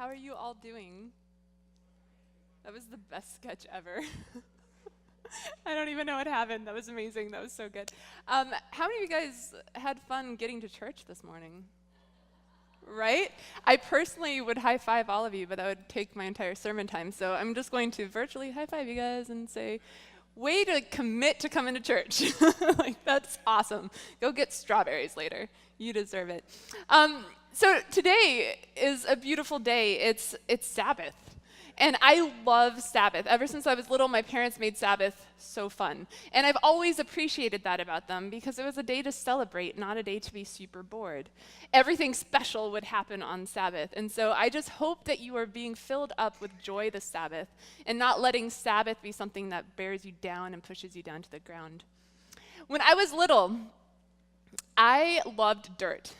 How are you all doing? That was the best sketch ever. I don't even know what happened. That was amazing. That was so good. How many of you guys had fun getting to church this morning? Right? I personally would high five all of you, but that would take my entire sermon time. So I'm just going to virtually high five you guys and say, way to commit to coming to church. Like, that's awesome. Go get strawberries later. You deserve it. So today is a beautiful day. It's Sabbath. And I love Sabbath. Ever since I was little, my parents made Sabbath so fun. And I've always appreciated that about them because it was a day to celebrate, not a day to be super bored. Everything special would happen on Sabbath. And so I just hope that you are being filled up with joy this Sabbath and not letting Sabbath be something that bears you down and pushes you down to the ground. When I was little, I loved dirt.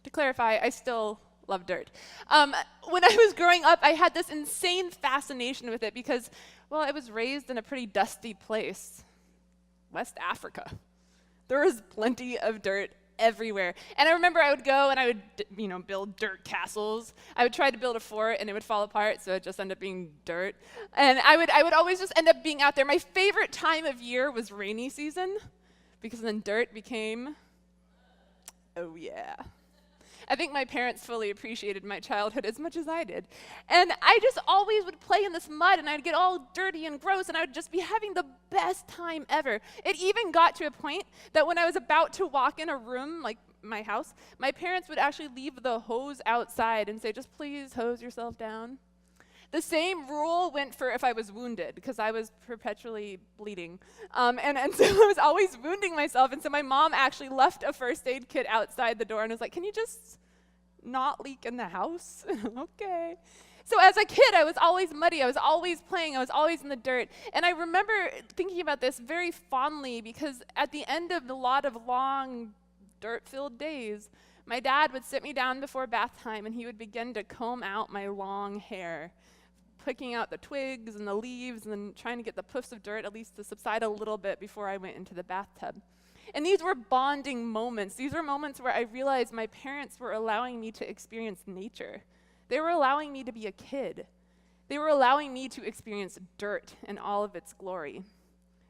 To clarify, I still love dirt. When I was growing up, I had this insane fascination with it because, well, I was raised in a pretty dusty place, West Africa. There was plenty of dirt everywhere. And I remember I would go and I would, build dirt castles. I would try to build a fort and it would fall apart, so it just ended up being dirt. And I would always just end up being out there. My favorite time of year was rainy season because then dirt became, oh yeah. I think my parents fully appreciated my childhood as much as I did. And I just always would play in this mud, and I'd get all dirty and gross, and I would just be having the best time ever. It even got to a point that when I was about to walk in a room, like my house, my parents would actually leave the hose outside and say, just please hose yourself down. The same rule went for if I was wounded, because I was perpetually bleeding. And so I was always wounding myself. And so my mom actually left a first aid kit outside the door and was like, can you just not leak in the house? Okay. So as a kid, I was always muddy. I was always playing. I was always in the dirt. And I remember thinking about this very fondly because at the end of a lot of long dirt-filled days, my dad would sit me down before bath time and he would begin to comb out my long hair, picking out the twigs and the leaves and then trying to get the puffs of dirt at least to subside a little bit before I went into the bathtub. And these were bonding moments. These were moments where I realized my parents were allowing me to experience nature. They were allowing me to be a kid. They were allowing me to experience dirt in all of its glory.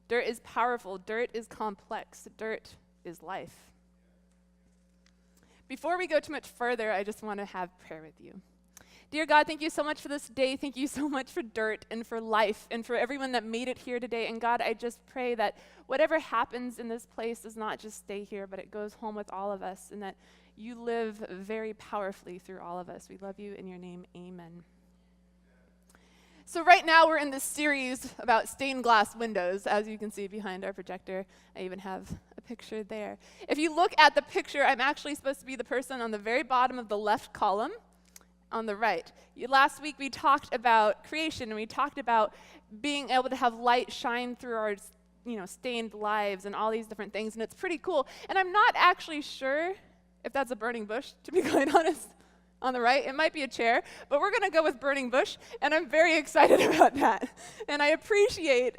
Dirt is powerful. Dirt is complex. Dirt is life. Before we go too much further, I just want to have prayer with you. Dear God, thank you so much for this day. Thank you so much for dirt and for life and for everyone that made it here today. And God, I just pray that whatever happens in this place does not just stay here, but it goes home with all of us and that you live very powerfully through all of us. We love you in your name. Amen. So right now we're in this series about stained glass windows. As you can see behind our projector, I even have a picture there. If you look at the picture, I'm actually supposed to be the person on the very bottom of the left column. On the right. Last week we talked about creation and we talked about being able to have light shine through our stained lives and all these different things, and it's pretty cool. And I'm not actually sure if that's a burning bush, to be quite honest. On the right, it might be a chair, but we're going to go with burning bush, and I'm very excited about that. And I appreciate,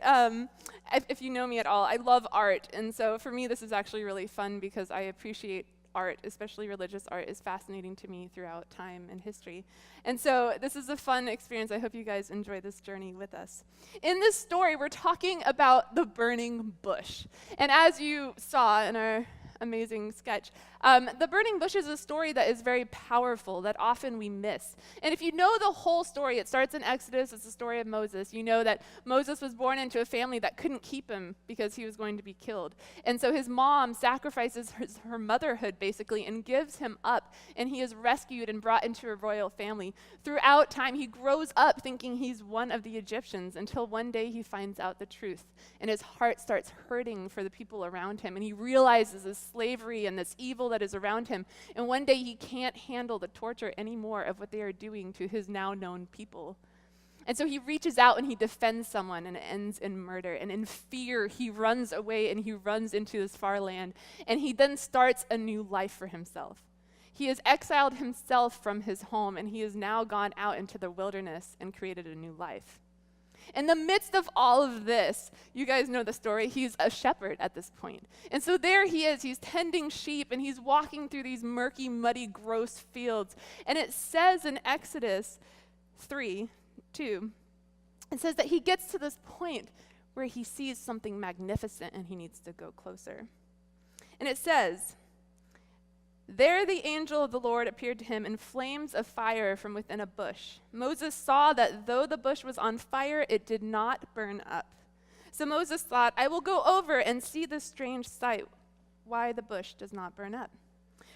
if you know me at all, I love art, and so for me this is actually really fun because I appreciate art, especially religious art, is fascinating to me throughout time and history. And so this is a fun experience. I hope you guys enjoy this journey with us. In this story, we're talking about the burning bush. And as you saw in our amazing sketch, the burning bush is a story that is very powerful that often we miss. And if you know the whole story, it starts in Exodus. It's the story of Moses. You know that Moses was born into a family that couldn't keep him because he was going to be killed. And so his mom sacrifices her motherhood basically and gives him up, and he is rescued and brought into a royal family. Throughout time, he grows up thinking he's one of the Egyptians until one day he finds out the truth, and his heart starts hurting for the people around him, and he realizes this slavery and this evil that is around him. And one day he can't handle the torture anymore of what they are doing to his now known people. And so he reaches out and he defends someone, and it ends in murder. And in fear, he runs away and he runs into this far land. And he then starts a new life for himself. He has exiled himself from his home, and he has now gone out into the wilderness and created a new life. In the midst of all of this, you guys know the story, he's a shepherd at this point. And so there he is, he's tending sheep, and he's walking through these murky, muddy, gross fields. And it says in Exodus 3:2, it says that he gets to this point where he sees something magnificent and he needs to go closer. And it says, "There the angel of the Lord appeared to him in flames of fire from within a bush. Moses saw that though the bush was on fire, it did not burn up. So Moses thought, 'I will go over and see this strange sight, why the bush does not burn up.'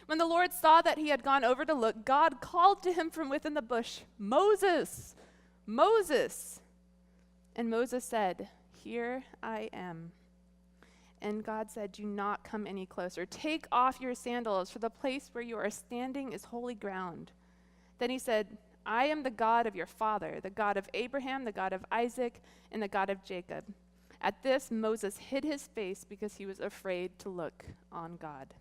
When the Lord saw that he had gone over to look, God called to him from within the bush, 'Moses, Moses.' And Moses said, 'Here I am.' And God said, 'Do not come any closer. Take off your sandals, for the place where you are standing is holy ground.' Then he said, 'I am the God of your father, the God of Abraham, the God of Isaac, and the God of Jacob.' At this, Moses hid his face because he was afraid to look on God."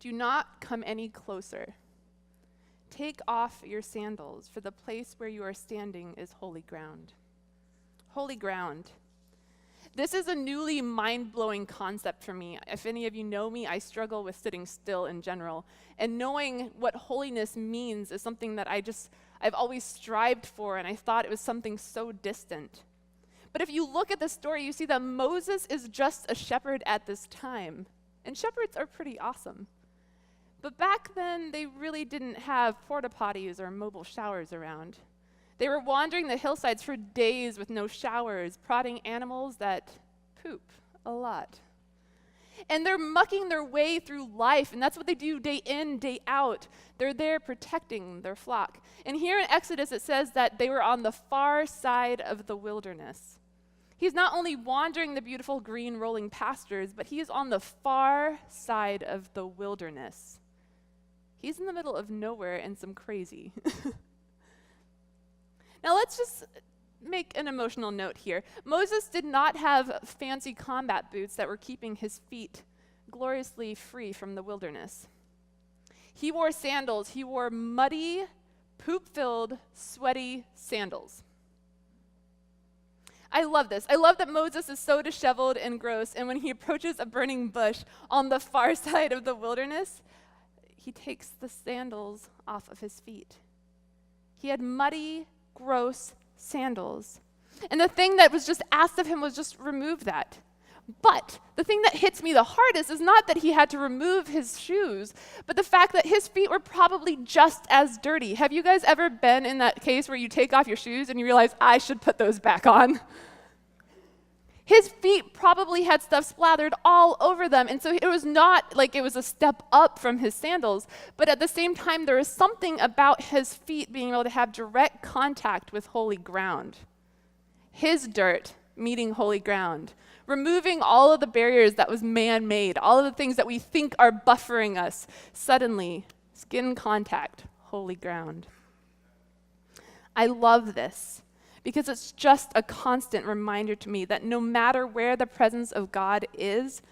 Do not come any closer. Take off your sandals, for the place where you are standing is holy ground. Holy ground. This is a newly mind-blowing concept for me. If any of you know me, I struggle with sitting still in general. And knowing what holiness means is something that I've always strived for, and I thought it was something so distant. But if you look at the story, you see that Moses is just a shepherd at this time. And shepherds are pretty awesome. But back then, they really didn't have porta potties or mobile showers around. They were wandering the hillsides for days with no showers, prodding animals that poop a lot. And they're mucking their way through life, and that's what they do day in, day out. They're there protecting their flock. And here in Exodus, it says that they were on the far side of the wilderness. He's not only wandering the beautiful green rolling pastures, but he is on the far side of the wilderness. He's in the middle of nowhere and some crazy. Now let's just make an emotional note here. Moses did not have fancy combat boots that were keeping his feet gloriously free from the wilderness. He wore sandals. He wore muddy, poop-filled, sweaty sandals. I love this. I love that Moses is so disheveled and gross, and when he approaches a burning bush on the far side of the wilderness, he takes the sandals off of his feet. He had muddy, gross sandals. And the thing that was just asked of him was just remove that. But the thing that hits me the hardest is not that he had to remove his shoes, but the fact that his feet were probably just as dirty. Have you guys ever been in that case where you take off your shoes and you realize, I should put those back on? His feet probably had stuff slathered all over them, and so it was not like it was a step up from his sandals, but at the same time, there was something about his feet being able to have direct contact with holy ground. His dirt meeting holy ground, removing all of the barriers that was man-made, all of the things that we think are buffering us, suddenly, skin contact, holy ground. I love this, because it's just a constant reminder to me that no matter where the presence of God is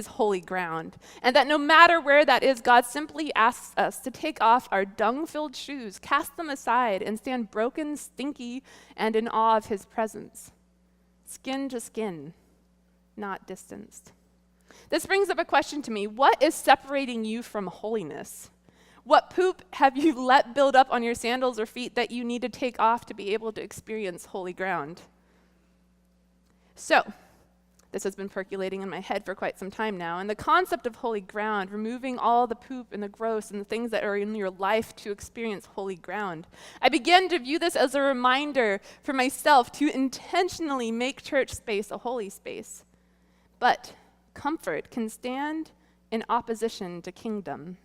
holy ground. And that no matter where that is, God simply asks us to take off our dung-filled shoes, cast them aside, and stand broken, stinky, and in awe of his presence. Skin to skin, not distanced. This brings up a question to me. What is separating you from holiness? What poop have you let build up on your sandals or feet that you need to take off to be able to experience holy ground? So, this has been percolating in my head for quite some time now, and the concept of holy ground, removing all the poop and the gross and the things that are in your life to experience holy ground. I began to view this as a reminder for myself to intentionally make church space a holy space. But comfort can stand in opposition to kingdom.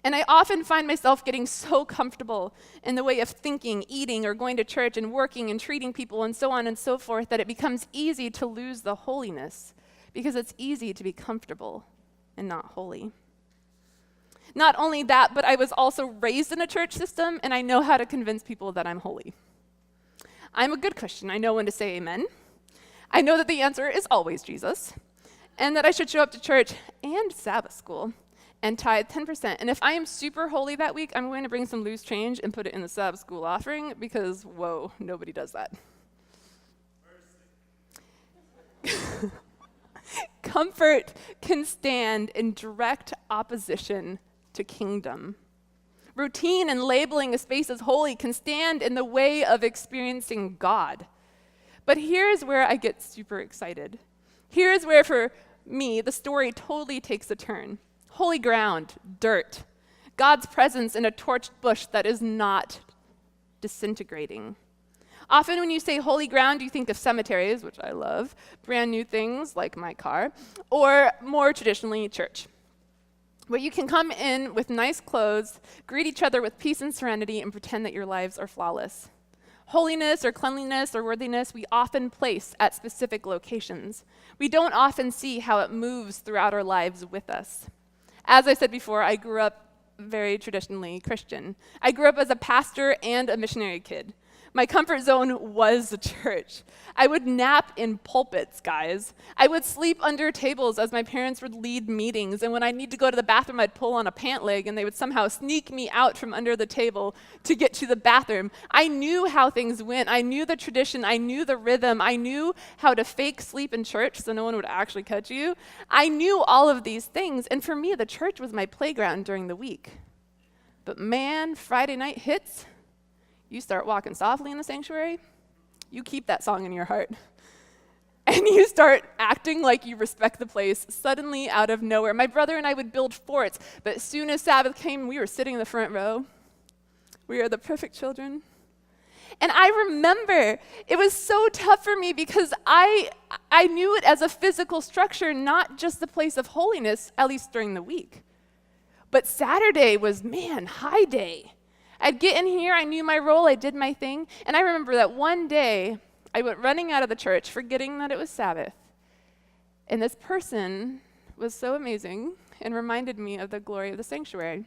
And I often find myself getting so comfortable in the way of thinking, eating, or going to church and working and treating people and so on and so forth that it becomes easy to lose the holiness because it's easy to be comfortable and not holy. Not only that, but I was also raised in a church system and I know how to convince people that I'm holy. I'm a good Christian. I know when to say amen. I know that the answer is always Jesus and that I should show up to church and Sabbath school and tithe 10%. And if I am super holy that week, I'm going to bring some loose change and put it in the Sabbath school offering because, whoa, nobody does that. Comfort can stand in direct opposition to kingdom. Routine and labeling a space as holy can stand in the way of experiencing God. But here's where I get super excited. Here's where, for me, the story totally takes a turn. Holy ground, dirt. God's presence in a torched bush that is not disintegrating. Often when you say holy ground, you think of cemeteries, which I love, brand new things like my car, or more traditionally, church, where you can come in with nice clothes, greet each other with peace and serenity, and pretend that your lives are flawless. Holiness or cleanliness or worthiness we often place at specific locations. We don't often see how it moves throughout our lives with us. As I said before, I grew up very traditionally Christian. I grew up as a pastor and a missionary kid. My comfort zone was the church. I would nap in pulpits, guys. I would sleep under tables as my parents would lead meetings, and when I need to go to the bathroom, I'd pull on a pant leg, and they would somehow sneak me out from under the table to get to the bathroom. I knew how things went. I knew the tradition. I knew the rhythm. I knew how to fake sleep in church so no one would actually catch you. I knew all of these things, and for me, the church was my playground during the week. But man, Friday night hits. You start walking softly in the sanctuary, you keep that song in your heart. And you start acting like you respect the place suddenly out of nowhere. My brother and I would build forts, but as soon as Sabbath came, we were sitting in the front row. We are the perfect children. And I remember it was so tough for me because I knew it as a physical structure, not just the place of holiness, at least during the week. But Saturday was, man, high day. I'd get in here, I knew my role, I did my thing, and I remember that one day, I went running out of the church, forgetting that it was Sabbath, and this person was so amazing and reminded me of the glory of the sanctuary.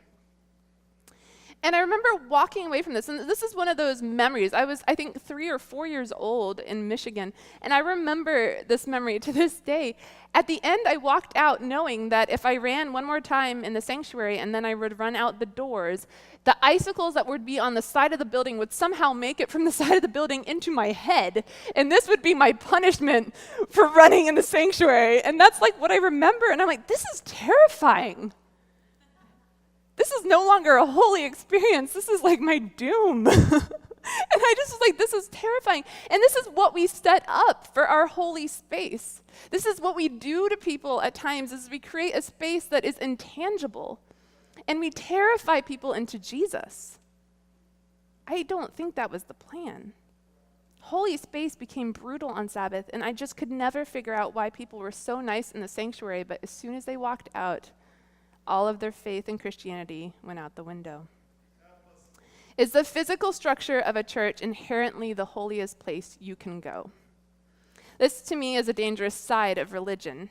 And I remember walking away from this, and this is one of those memories. I was, I think, 3 or 4 years old in Michigan, and I remember this memory to this day. At the end, I walked out knowing that if I ran one more time in the sanctuary and then I would run out the doors, the icicles that would be on the side of the building would somehow make it from the side of the building into my head, and this would be my punishment for running in the sanctuary. And that's like what I remember, and I'm like, this is terrifying. This is no longer a holy experience. This is like my doom. And I just was like, this is terrifying. And this is what we set up for our holy space. This is what we do to people at times, is we create a space that is intangible. And we terrify people into Jesus. I don't think that was the plan. Holy space became brutal on Sabbath, and I just could never figure out why people were so nice in the sanctuary, but as soon as they walked out, all of their faith in Christianity went out the window. Is the physical structure of a church inherently the holiest place you can go? This, to me, is a dangerous side of religion.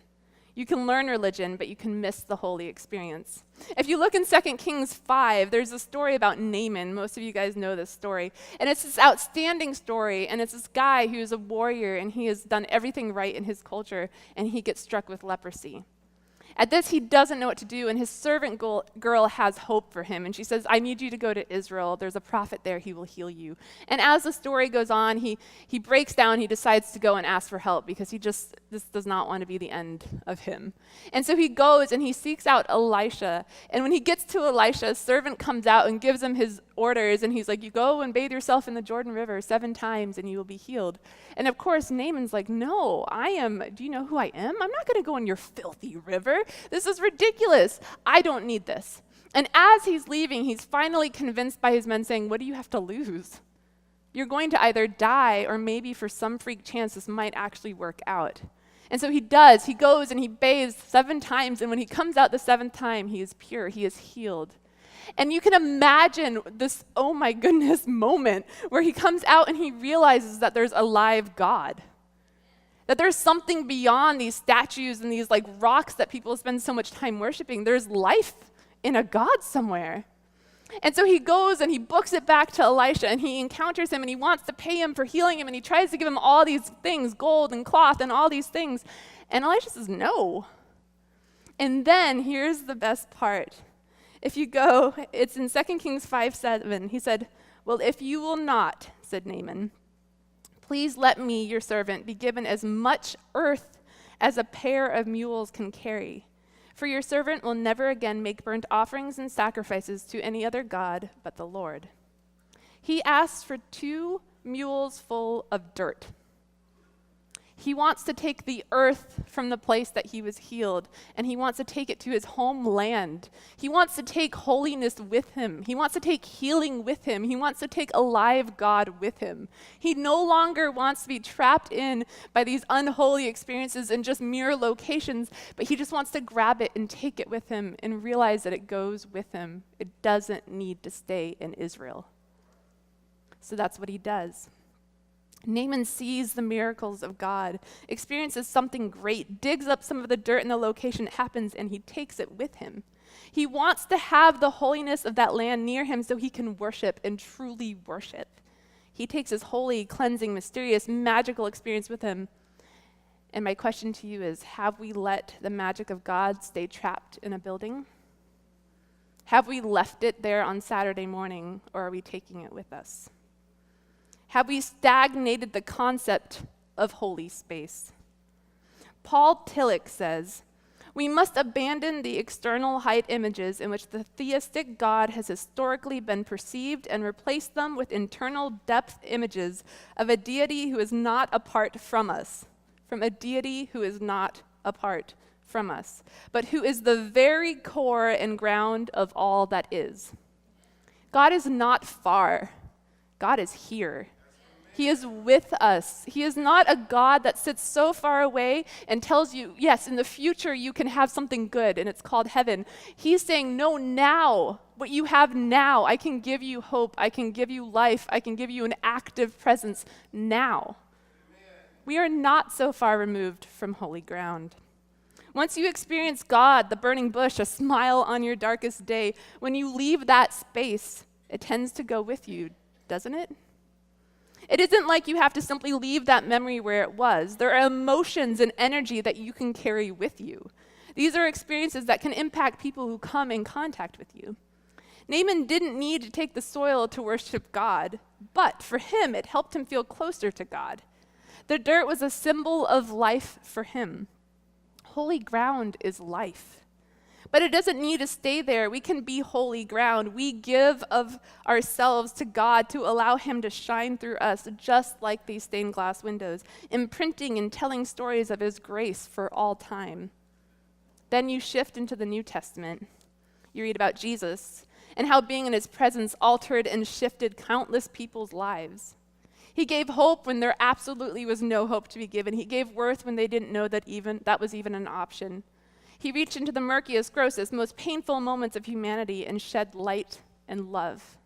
You can learn religion, but you can miss the holy experience. If you look in 2 Kings 5, there's a story about Naaman. Most of you guys know this story. And it's this outstanding story, and it's this guy who's a warrior, and he has done everything right in his culture, and he gets struck with leprosy. At this, he doesn't know what to do, and his servant girl has hope for him. And she says, I need you to go to Israel. There's a prophet there. He will heal you. And as the story goes on, he breaks down. He decides to go and ask for help because this does not want to be the end of him. And so he goes and he seeks out Elisha. And when he gets to Elisha, a servant comes out and gives him his orders. And he's like, you go and bathe yourself in the Jordan River 7 times and you will be healed. And of course, Naaman's like, no, do you know who I am? I'm not going to go in your filthy river. This is ridiculous. I don't need this. And as he's leaving, he's finally convinced by his men saying, what do you have to lose? You're going to either die or maybe for some freak chance this might actually work out. And so he does. He goes and he bathes 7 times. And when he comes out the 7th time, he is pure. He is healed. And you can imagine this, oh my goodness, moment where he comes out and he realizes that there's a live God. That there's something beyond these statues and these like rocks that people spend so much time worshiping. There's life in a God somewhere. And so he goes and he books it back to Elisha and he encounters him and he wants to pay him for healing him and he tries to give him all these things, gold and cloth and all these things. And Elisha says, no. And then here's the best part. If you go, it's in 2 Kings 5:7. He said, well, if you will not, said Naaman, please let me, your servant, be given as much earth as a pair of mules can carry. For your servant will never again make burnt offerings and sacrifices to any other god but the Lord." He asks for 2 mules full of dirt. He wants to take the earth from the place that he was healed, and he wants to take it to his homeland. He wants to take holiness with him. He wants to take healing with him. He wants to take a live God with him. He no longer wants to be trapped in by these unholy experiences and just mere locations, but he just wants to grab it and take it with him and realize that it goes with him. It doesn't need to stay in Israel. So that's what he does. Naaman sees the miracles of God, experiences something great, digs up some of the dirt in the location it happens, and he takes it with him. He wants to have the holiness of that land near him so he can worship and truly worship. He takes his holy, cleansing, mysterious, magical experience with him. And my question to you is, have we let the magic of God stay trapped in a building? Have we left it there on Saturday morning, or are we taking it with us? Have we stagnated the concept of holy space? Paul Tillich says, "We must abandon the external height images in which the theistic God has historically been perceived and replace them with internal depth images of a deity who is not apart from us, from a deity who is not apart from us, but who is the very core and ground of all that is." God is not far. God is here. He is with us. He is not a God that sits so far away and tells you, yes, in the future you can have something good and it's called heaven. He's saying, no, now, what you have now, I can give you hope, I can give you life, I can give you an active presence now. Amen. We are not so far removed from holy ground. Once you experience God, the burning bush, a smile on your darkest day, when you leave that space, it tends to go with you, doesn't it? It isn't like you have to simply leave that memory where it was. There are emotions and energy that you can carry with you. These are experiences that can impact people who come in contact with you. Naaman didn't need to take the soil to worship God, but for him, it helped him feel closer to God. The dirt was a symbol of life for him. Holy ground is life. But it doesn't need to stay there. We can be holy ground. We give of ourselves to God to allow him to shine through us, just like these stained glass windows, imprinting and telling stories of his grace for all time. Then you shift into the New Testament. You read about Jesus and how being in his presence altered and shifted countless people's lives. He gave hope when there absolutely was no hope to be given. He gave worth when they didn't know that was even an option. He reached into the murkiest, grossest, most painful moments of humanity and shed light and love.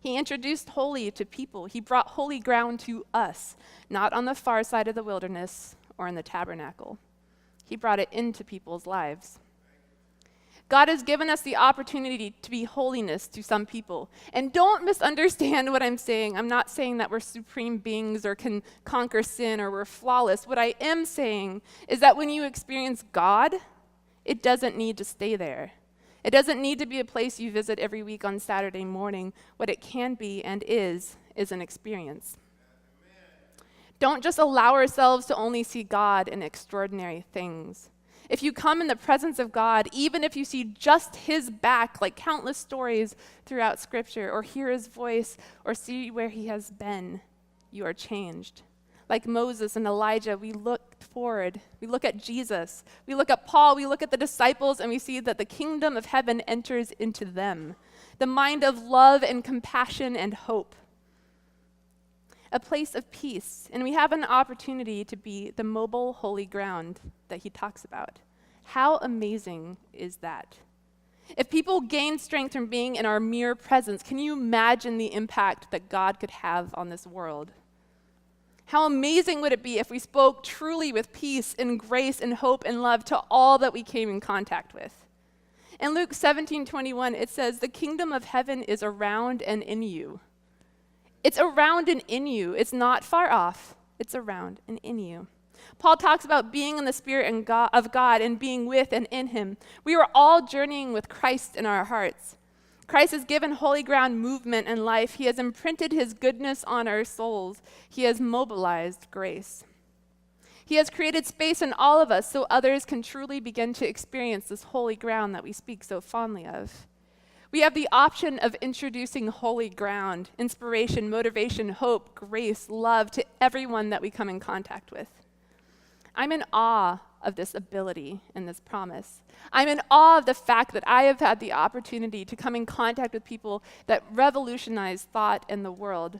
He introduced holy to people. He brought holy ground to us, not on the far side of the wilderness or in the tabernacle. He brought it into people's lives. God has given us the opportunity to be holiness to some people. And don't misunderstand what I'm saying. I'm not saying that we're supreme beings or can conquer sin or we're flawless. What I am saying is that when you experience God, it doesn't need to stay there. It doesn't need to be a place you visit every week on Saturday morning. What it can be and is an experience. Amen. Don't just allow ourselves to only see God in extraordinary things. If you come in the presence of God, even if you see just his back, like countless stories throughout Scripture, or hear his voice, or see where he has been, you are changed. Like Moses and Elijah, we look forward. We look at Jesus. We look at Paul. We look at the disciples, and we see that the kingdom of heaven enters into them. The mind of love and compassion and hope. A place of peace. And we have an opportunity to be the mobile holy ground that he talks about. How amazing is that? If people gain strength from being in our mere presence, can you imagine the impact that God could have on this world? How amazing would it be if we spoke truly with peace and grace and hope and love to all that we came in contact with? In Luke 17:21, it says, "The kingdom of heaven is around and in you." It's around and in you. It's not far off. It's around and in you. Paul talks about being in the Spirit of God and being with and in him. We are all journeying with Christ in our hearts. Christ has given holy ground movement and life. He has imprinted his goodness on our souls. He has mobilized grace. He has created space in all of us so others can truly begin to experience this holy ground that we speak so fondly of. We have the option of introducing holy ground, inspiration, motivation, hope, grace, love to everyone that we come in contact with. I'm in awe of this ability and this promise. I'm in awe of the fact that I have had the opportunity to come in contact with people that revolutionize thought in the world.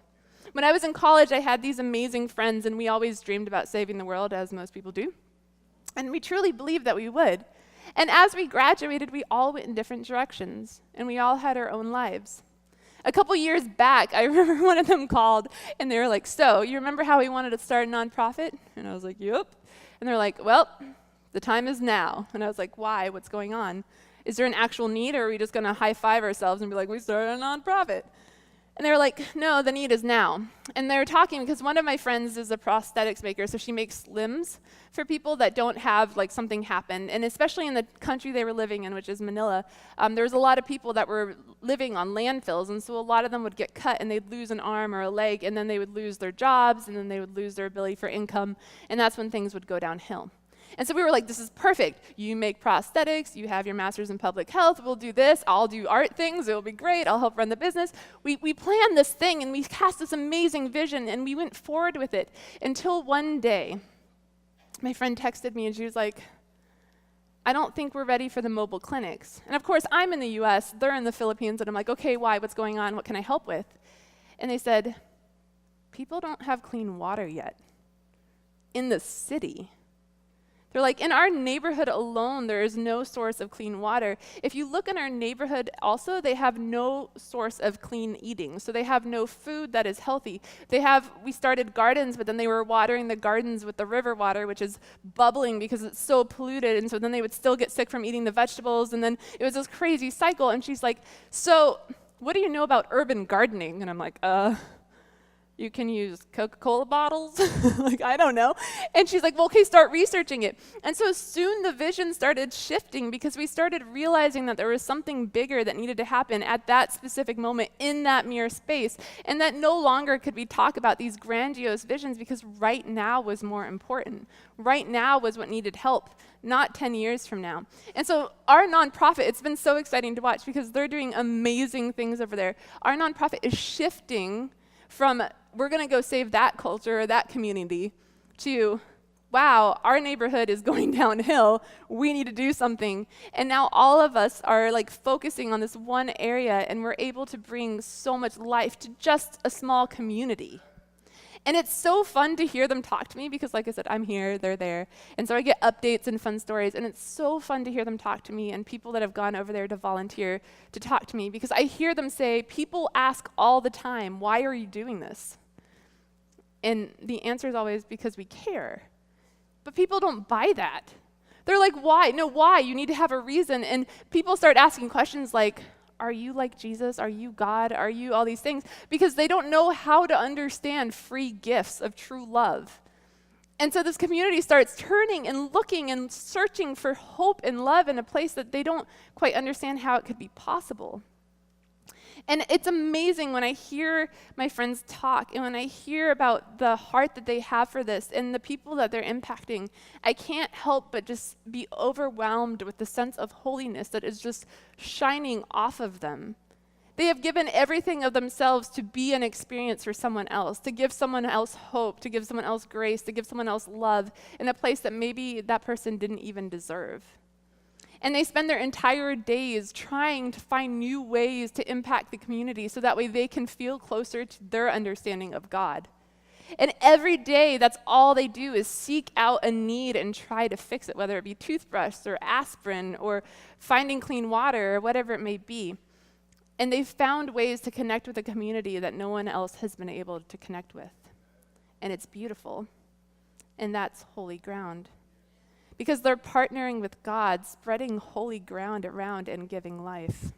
When I was in college, I had these amazing friends, and we always dreamed about saving the world, as most people do. And we truly believed that we would. And as we graduated, we all went in different directions, and we all had our own lives. A couple years back, I remember one of them called, and they were like, "So, you remember how we wanted to start a nonprofit?" And I was like, "Yep." And they're like, "Well, the time is now." And I was like, "Why? What's going on? Is there an actual need, or are we just going to high-five ourselves and be like, we started a nonprofit?" And they were like, "No, the need is now." And they were talking because one of my friends is a prosthetics maker, so she makes limbs for people that don't have like something happen. And especially in the country they were living in, which is Manila, there was a lot of people that were living on landfills, and so a lot of them would get cut and they'd lose an arm or a leg, and then they would lose their jobs, and then they would lose their ability for income, and that's when things would go downhill. And so we were like, this is perfect. You make prosthetics, you have your master's in public health, we'll do this, I'll do art things, it'll be great, I'll help run the business. We planned this thing, and we cast this amazing vision, and we went forward with it until one day, my friend texted me, and she was like, "I don't think we're ready for the mobile clinics." And of course, I'm in the US, they're in the Philippines, and I'm like, "Okay, why? What's going on? What can I help with?" And they said, "People don't have clean water yet in the city." They're like, "In our neighborhood alone, there is no source of clean water. If you look in our neighborhood also, they have no source of clean eating. So they have no food that is healthy. We started gardens, but then they were watering the gardens with the river water, which is bubbling because it's so polluted. And so then they would still get sick from eating the vegetables. And then it was this crazy cycle." And she's like, "So what do you know about urban gardening?" And I'm like, "You can use Coca-Cola bottles?" Like, I don't know. And she's like, "Well, okay, start researching it." And so soon the vision started shifting because we started realizing that there was something bigger that needed to happen at that specific moment in that mere space. And that no longer could we talk about these grandiose visions because right now was more important. Right now was what needed help, not 10 years from now. And so our nonprofit, it's been so exciting to watch because they're doing amazing things over there. Our nonprofit is shifting from we're going to go save that culture or that community to, wow, our neighborhood is going downhill, we need to do something. And now all of us are like focusing on this one area, and we're able to bring so much life to just a small community. And it's so fun to hear them talk to me because, like I said, I'm here, they're there. And so I get updates and fun stories, and it's so fun to hear them talk to me and people that have gone over there to volunteer to talk to me because I hear them say, people ask all the time, "Why are you doing this?" And the answer is always because we care. But people don't buy that. They're like, "Why?" No, why? You need to have a reason. And people start asking questions like, "Are you like Jesus? Are you God? Are you all these things?" Because they don't know how to understand free gifts of true love. And so this community starts turning and looking and searching for hope and love in a place that they don't quite understand how it could be possible. And it's amazing when I hear my friends talk and when I hear about the heart that they have for this and the people that they're impacting, I can't help but just be overwhelmed with the sense of holiness that is just shining off of them. They have given everything of themselves to be an experience for someone else, to give someone else hope, to give someone else grace, to give someone else love in a place that maybe that person didn't even deserve. And they spend their entire days trying to find new ways to impact the community so that way they can feel closer to their understanding of God. And every day, that's all they do is seek out a need and try to fix it, whether it be toothbrush or aspirin or finding clean water or whatever it may be. And they've found ways to connect with a community that no one else has been able to connect with. And it's beautiful. And that's holy ground. Because they're partnering with God, spreading holy ground around and giving life.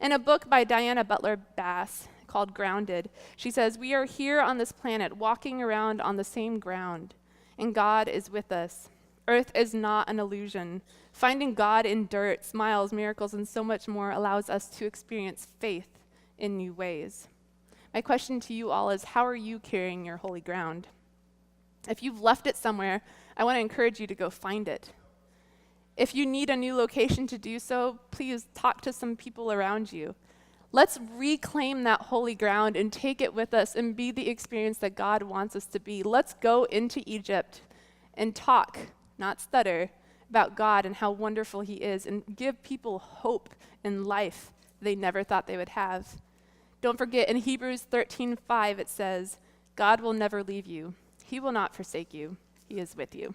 In a book by Diana Butler Bass called Grounded, she says, "We are here on this planet walking around on the same ground, and God is with us. Earth is not an illusion. Finding God in dirt, smiles, miracles, and so much more allows us to experience faith in new ways." My question to you all is, how are you carrying your holy ground? If you've left it somewhere, I want to encourage you to go find it. If you need a new location to do so, please talk to some people around you. Let's reclaim that holy ground and take it with us and be the experience that God wants us to be. Let's go into Egypt and talk, not stutter, about God and how wonderful he is, and give people hope in life they never thought they would have. Don't forget, in Hebrews 13:5 it says, God will never leave you. He will not forsake you. He is with you.